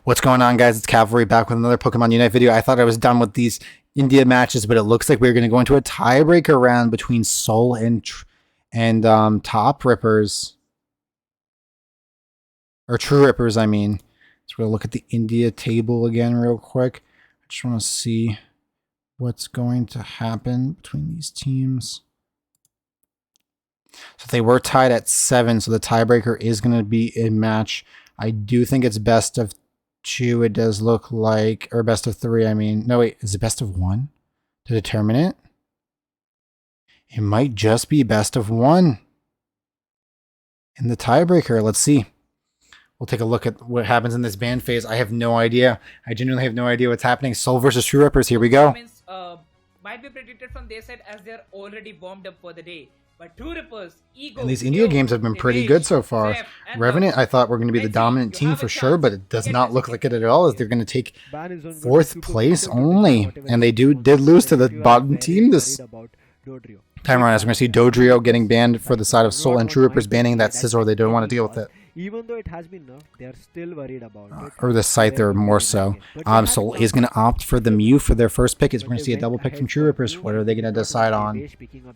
What's going on, guys? It's Cavalry back with another Pokemon Unite video. I thought I was done with these India matches, but it looks like we're going to go into a tiebreaker round between Soul and Top Rippers. Or True Rippers, I mean. So we're going to look at the India table again real quick. I just want to see what's going to happen between these teams. So they were tied at 7, so the tiebreaker is going to be a match. I do think it's best of 2, it does look like, or best of 3, I mean. No, wait, is it best of 1 to determine it? It might just be best of 1 in the tiebreaker. Let's see. We'll take a look at what happens in this ban phase. I have no idea. I genuinely have no idea what's happening. Soul versus True Rippers. Here we go. Might be predicted from their side as they're already warmed up for the day. But True Rippers, Ego, and these India games have been pretty good so far. Revenant, I thought were going to be the dominant team for sure, but it does not look like it at all, as they're going to take 4th place only. And they did lose to the bottom team this time around. As we're going to see Dodrio getting banned for the side of Soul and True Rippers banning that Scizor. They don't want to deal with it. Even though it has been nerfed, they are still worried about it. Or the Scyther more so. Soul is going to opt for the Mew for their first pick. We're going to see a double pick from True Rippers. What are they going to decide on?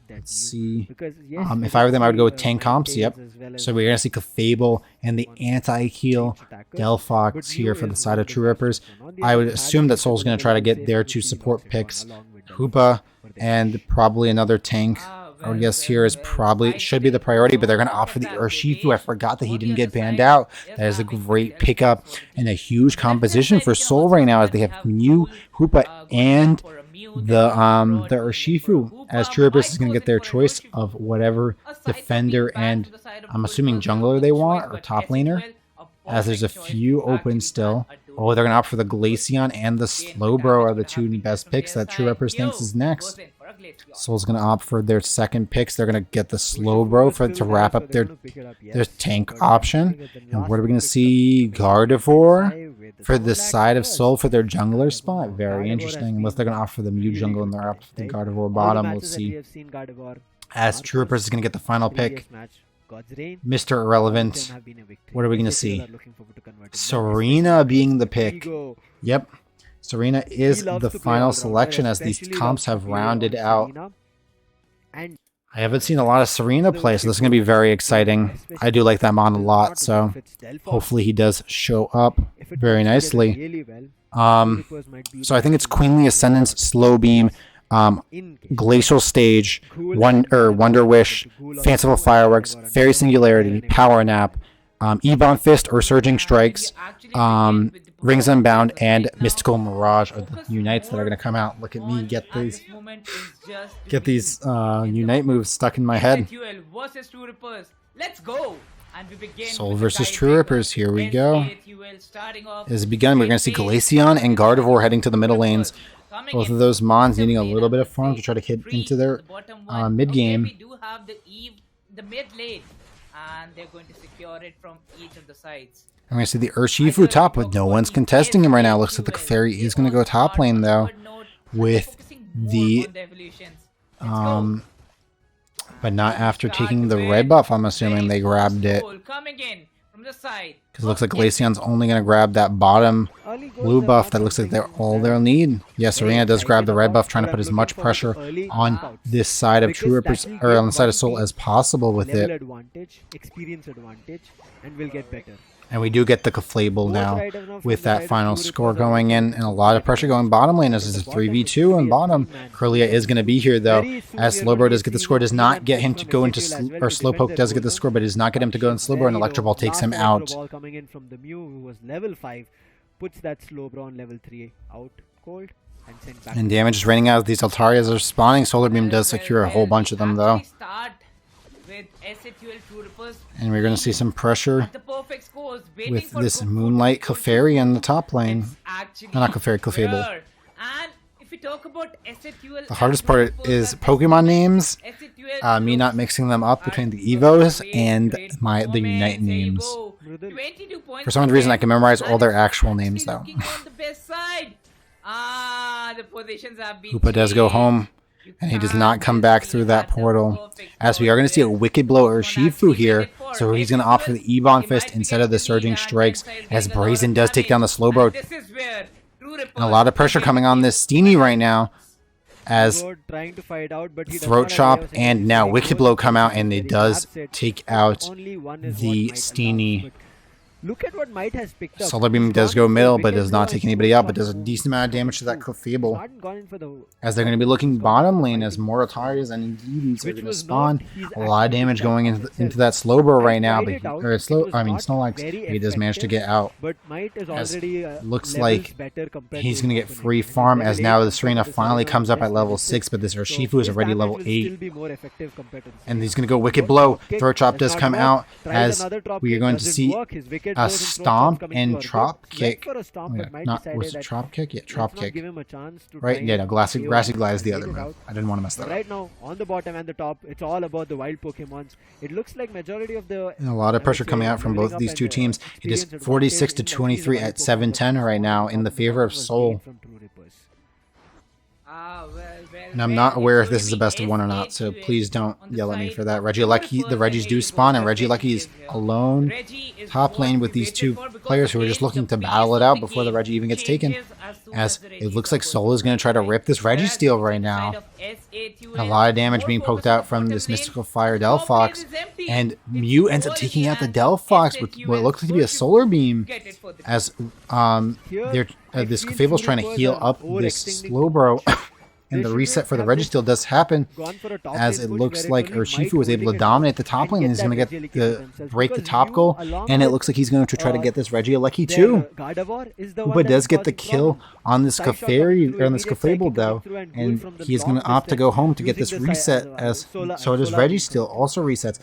Let's see. If I were them, I would go with tank comps. Yep. So we're going to see Clefable and the anti-heal Delphox here for the side of True Rippers. I would assume that Soul's going to try to get their 2 support picks. Hoopa and probably another tank. I would guess here is probably should be the priority, but they're going to opt for the Urshifu. I forgot that he didn't get banned out. That is a great pickup and a huge composition for Soul right now, as they have Mew, Hoopa, and the Urshifu. As True Rippers is going to get their choice of whatever defender and I'm assuming jungler they want, or top laner, as there's a few open still. Oh, they're going to opt for the Glaceon and the Slowbro are the 2 best picks that True Rippers thinks is next. Soul's going to opt for their second picks. They're going to get the Slowbro to wrap up their tank option. And what are we going to see? Gardevoir for the side of Soul for their jungler spot. Very interesting. Unless they're going to opt for the Mew jungle and they're opt for the Gardevoir bottom. Let's see. As True Rippers is going to get the final pick. Mr. Irrelevant. What are we going to see? Serena being the pick. Yep. Serena is the final selection, as these comps have rounded out. I haven't seen a lot of Serena play, so this is going to be very exciting. I do like that mon a lot, so hopefully he does show up very nicely. So I think it's Queenly Ascendance, Slow Beam, Glacial Stage, Wonder Wish, Fanciful Fireworks, Fairy Singularity, Power Nap, Ebon Fist or Surging Strikes, Rings Unbound, and Mystical Mirage are the Unites that are going to come out. Look at me get these Unite moves stuck in my head. Let's go. Soul versus True Rippers. Here we go. It has begun. We're going to see Glaceon and Gardevoir heading to the middle lanes. Both of those mons needing a little bit of farm to try to hit into their mid game. We do have the mid lane, and they're going to secure it from each of the sides. I'm going to see the Urshifu top, but no one's contesting him right now. Looks like the Clefairy is going to go top lane, though, with the but not after taking the red buff. I'm assuming they grabbed it, because it looks like Glaceon's only going to grab that bottom blue buff. That looks like they're all they'll need. Yes, Serena does grab the red buff, trying to put as much pressure on this side of True Rippers, or on the side of Soul, as possible with it. Experience advantage, and will get better. And we do get the Clefable now with that final score going in, and a lot of pressure going bottom lane as it's a 3v2 on bottom. Curlia is going to be here, though, as Slowbro does get the score. Does not get him to go into, or Slowpoke does get the score, but does not get him to go in Slowbro, and Electro Ball takes him out. Coming in from the Mew, who was level 5, puts that Slowbro on level 3 out cold. And damage is raining out. These Altarias are spawning. Solar Beam does secure a whole bunch of them, though. And we're going to see some pressure with this Moonlight Clefairy in the top lane. Not Clefairy, Clefable. The hardest part is Pokemon names. Me not mixing them up between the Evos and the Unite names. For some reason, I can memorize all their actual names, though. Hoopa does go home. And he does not come back through that portal. As we are going to see a Wicked Blow Urshifu here. So he's going to opt for the Ebon Fist instead of the Surging Strikes. As Brazen does take down the Slowbro. And a lot of pressure coming on this Steenie right now. As trying to fight out, but he Throat Chop and now Wicked Blow come out, and it does take out the Steenie. Look at what Might has picked up. Solar Beam does go middle, but does not take anybody out, but does a decent amount of damage to that Clefable. As they're going to be looking bottom lane as Morataris and Indeedis are going to spawn. A lot of damage going into that Slowbro right now, but Snorlax, he does manage to get out. But Might is already looks like he's going to get free farm, as now the Serena finally comes up at level 6, but this Urshifu is already level 8. And he's going to go Wicked Blow. Throat Chop does come out, as we are going to see a Stomp and Trop Kick. Was it Trop Kick? Yeah, Trop Kick. Right? Yeah, no, Grassy Glide is the other move. I didn't want to mess that up. Right now, on the bottom and the top, it's all about the wild Pokemons. It looks like majority of the... And a lot of pressure coming out from both of these two teams. It is 46 to 23 at 7-10 right now in the favor of Soul. And I'm not aware if this is the best of one or not, so please don't yell at me for that. The Reggies do spawn, and Regieleki is alone top lane with these two players who are just looking to battle it out before the Reggie even gets taken. As it looks like Soul is going to try to rip this Registeel right now. A lot of damage being poked out from this Mystical Fire Delphox, and Mew ends up taking out the Delphox with what looks like to be a Solar Beam, as this Clefable's trying to heal up this Slowbro. And the reset for the Registeel does happen, as it looks like Urshifu was able to dominate the top lane and is going to get break the top goal, and it looks like he's going to try to get this Regieleki too. But does get the kill on this Clefable though, and he's going to opt to go home to get this reset, as so does Registeel also resets.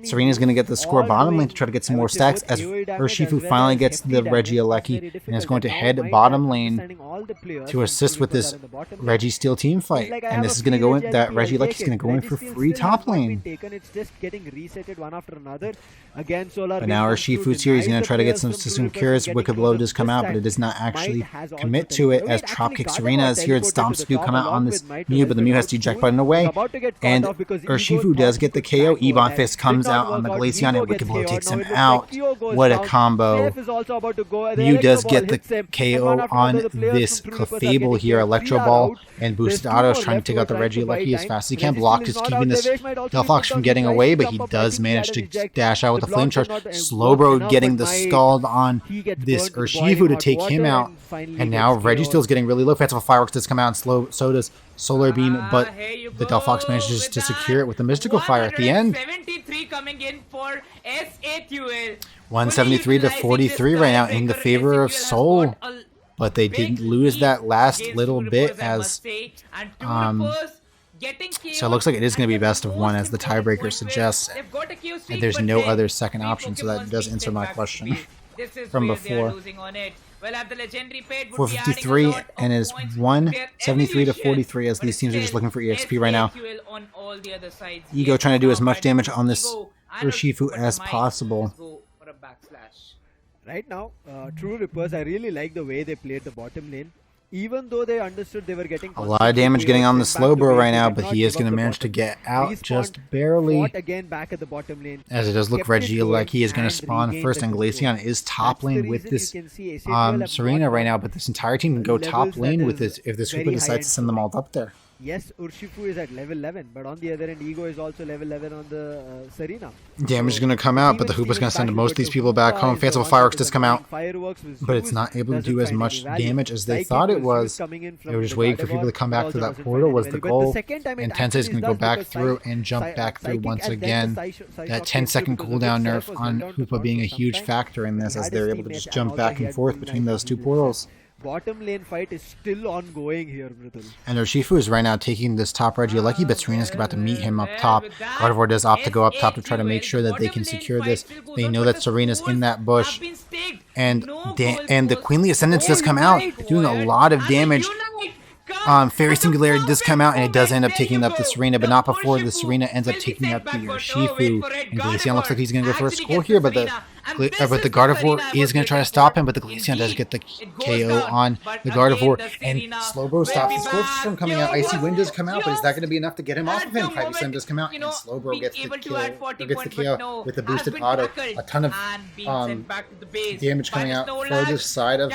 Serena's going to get the score bottom lane to try to get some more stacks, as Urshifu finally gets the Regieleki and is going to head bottom lane to assist with this Registeel team fight, and this is going to go in. That Regieleki is going to go in for free top lane. But now Urshifu's here. He's going to try to get some cures. Wicked Blow does come out, but it does not actually commit to it, as Trop Kick Serena is here, and Stomps do come out on this Mew, but the Mew has to eject button away, and Urshifu does get the KO. Ebon Fist comes out on the Glaceon, and Wicked Blow takes him out. What a combo. Mew does get the KO on this Clefable here. Electro Ball and Boosted Auto is trying to take out the Regieleki as fast as he can. Block is keeping this Delphox from getting away, but he does manage to dash out with the Flame Charge. Slowbro getting the scald on this Urshifu to take him out. And now Registeel's getting really low. Fanciful Fireworks does come out, and so does Solar Beam, but the Delphox manages to secure it with the Mystical Fire at the end. 173 coming in for S8UL. 173 to 43 right now in the favor of Soul. But they did lose that last little bit, as so it looks like it is going to be best of one, as the tiebreaker suggests, and there's no other second option, so that does answer my question from before. 453 and is 173 to 43, as these teams are just looking for EXP right now. Ego trying to do as much damage on this Urshifu as possible. Right now, True Rippers, I really like the way they played the bottom lane. Even though they understood they were getting a lot of damage getting on the Slowbro right now, but he is going to manage to get out just barely. Again back at the bottom lane. As it does look, Regieleki is going to spawn first, and Glaceon is top lane with this Serena right now, but this entire team can go top lane with this if this Hoopa decides to send them all up there. Yes, Urshifu is at level 11, but on the other end, Ego is also level 11 on the Serena. Damage is going to come out, but the Hoopa is going to send most of these people back home. Fanciful Fireworks does come out, but it's not able to do as much damage as they thought it was. They were just waiting for people to come back through that portal was the goal, and Tensei is going to go back through and jump back through once again. That 10-second cooldown nerf on Hoopa being a huge factor in this, as they're able to just jump back and forth between those two portals. Bottom lane fight is still ongoing here, Mridul. And Urshifu is right now taking this top Regieleki, but Serena's about to meet him up top. Gardevoir does opt to go up top to try to make sure that they can secure this. They know that Serena's in that bush. And the Queenly Ascendance does come out, doing a lot of damage. Fairy Singularity does come out, and it does end up taking up the Serena, but not before the Serena ends up taking out the Urshifu. And Glaceon looks like he's going to go for a score here, but the Gardevoir is going to try to stop him, but the Glaceon does get the KO on the Gardevoir, and Slowbro stops his Scorch from coming out. Icy Wind does come out, but is that going to be enough to get him off of him? Ivy Slam does come out, and Slowbro gets the KO with the boosted auto. A ton of damage coming out for this side of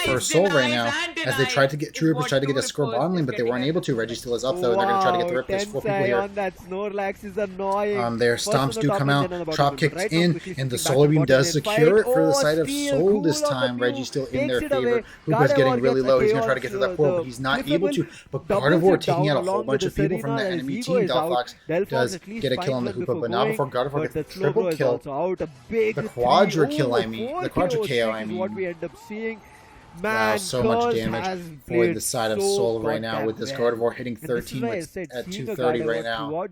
for Soul right now, as they tried to get Troopers tried to get a score bottom lane, but they weren't able to. Reggie still is up though, and they're going to try to get the rip. There's 4 people here. Their stomps do come out, Chop kicks in, and the Solar Beam does secure it for the side of Soul this time. Reggie's still in their favor. Hoopa's getting really low. He's going to try to get to that portal, but he's not able to. But Gardevoir taking out a whole bunch of people from the enemy team. Delphox does get a kill on the Hoopa, but not before Gardevoir gets the triple kill. The Quadra kill, I mean. The Quadra KO, I mean. Wow, so much damage for the side of Soul right now, with this Gardevoir hitting 13 at 230 right now.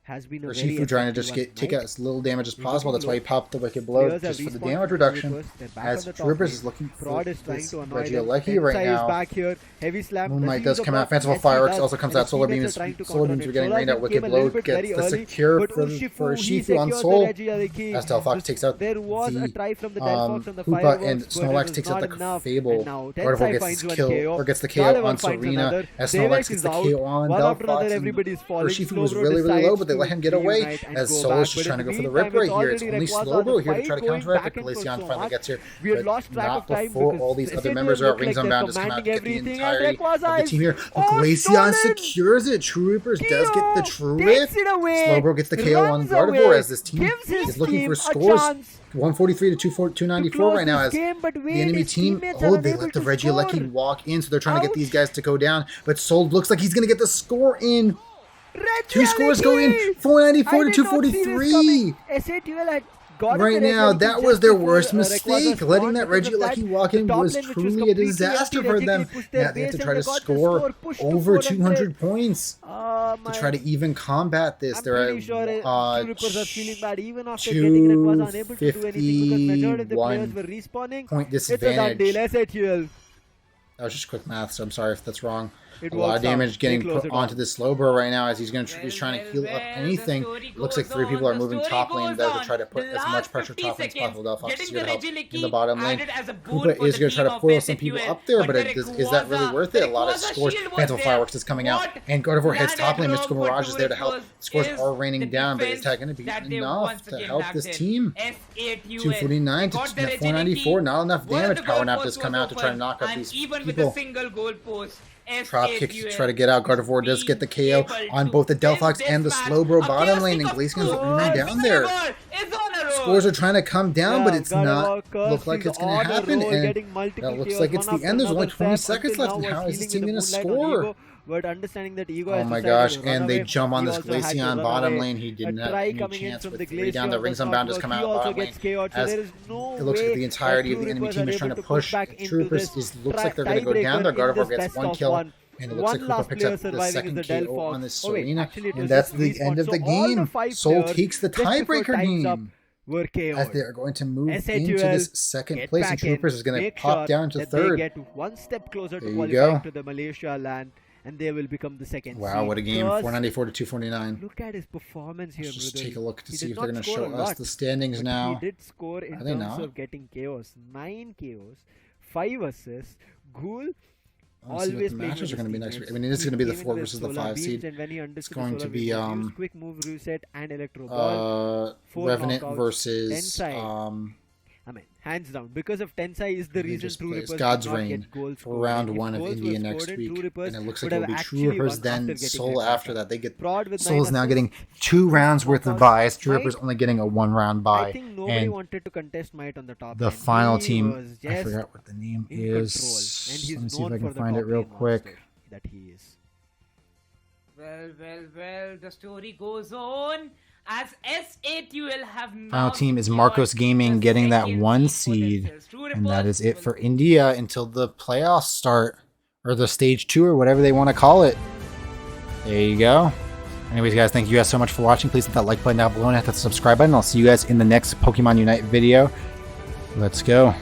Urshifu trying to just take out as little damage as possible. That's why he popped the Wicked Blow, just for the damage reduction. As Troopers is looking for this Regieleki right now. Moonlight does come out. Fanciful Fireworks also comes out. Solar Beams are getting rained out. Wicked Blow gets the secure for Urshifu on Soul. As Delphox takes out the Hoopa, and Snorlax takes out the Fable. Gardevoir gets the KO on Serena. As Snorlax gets the KO on Delphox. Urshifu was really low, but they let him get away, as Soul is just trying to go for the rip right here. It's only Slowbro here to try to counter it. Glaceon finally gets here, but not before all these other members are out. Rings Unbound just come out to get the entirety of the team here. But Glaceon secures it. Troopers does get the trip. Slowbro gets the KO on Gardevoir, as this team is looking for scores. 143 to 294 right now, as the enemy team, they let the Regieleki walk in, so they're trying to get these guys to go down, but Soul looks like he's going to get the score in. 2 scores go in, 494 to 243. Right now, that was their worst mistake. Letting that Regieleki walk in was truly a disaster for them. Now they have to try to score over 200 points to try to even combat this. They're at 251 point disadvantage. That was just quick math, so I'm sorry if that's wrong. A lot of damage getting put onto this Slowbro right now, as he's trying to heal up anything. It looks like 3 people are moving top lane there to try to put as much pressure top lane as possible. Delphox is here to help in the bottom lane. Hoopa is going to try to foil some people up there, but is that really worth it? A lot of scores. Phantom Fireworks is coming out, and Gardevoir heads top lane. Mystical Mirage is there to help. Scores are raining down, but is that going to be enough to help this team? 249 to 494, not enough damage. Power Nap does come out to try to knock out these people. Drop kick to try to get out. Gardevoir does get the KO on both the Delphox and the Slowbro bottom lane, and Glaceon's running down there. Scores are trying to come down, but it's not look like it's going to happen, and that looks like it's the end. There's only 20 seconds left, and how is this team going to score? But understanding that Ego oh my gosh, and they jump on this Glaceon bottom lane. He didn't have any chance with 3 down. The Rings Unbound has come out bottom lane. As it looks like the entirety of the enemy team is trying to push. Troopers looks like they're going to go down there. Gardevoir gets 1 kill. And it looks like Hoopa picks up the second KO on this Serena. And that's the end of the game. Soul takes the tiebreaker game. As they are going to move into this second place, and Troopers is going to pop down to 3rd. They get 1 step closer to qualifying to the Malaysia land. And they will become the second wow, seed. What a game. 494 to 249. Look at his performance here, Let's just take a look to see if they're going to show us the standings now. He did score in terms of getting KOs. 9 KOs, 5 assists. Ghoul always the matches are going to be next week. I mean, it is going to be the 4 versus the 5 seed. It's going to be quick move reset and electro ball. Revenant versus I mean, hands down, because of Tensai is the reason True Rippers God's Reign for round 1 of India next week, and it looks like it will be True Rippers then Soul after that. They get Soul is now getting 2 rounds worth of buys. True Rippers only getting a 1-round buy. I think nobody wanted to contest Might on the top. The final team, I forgot what the name is. Let me see if I can find it real quick. That he is. Well, the story goes on. As S8UL have final team is Marcos Gaming getting that 1 seed, and that is it for India until the playoffs start, or the stage 2, or whatever they want to call it. There you go. Anyways, guys, thank you guys so much for watching. Please hit that like button down below and hit that subscribe button. I'll see you guys in the next Pokemon Unite video. Let's go.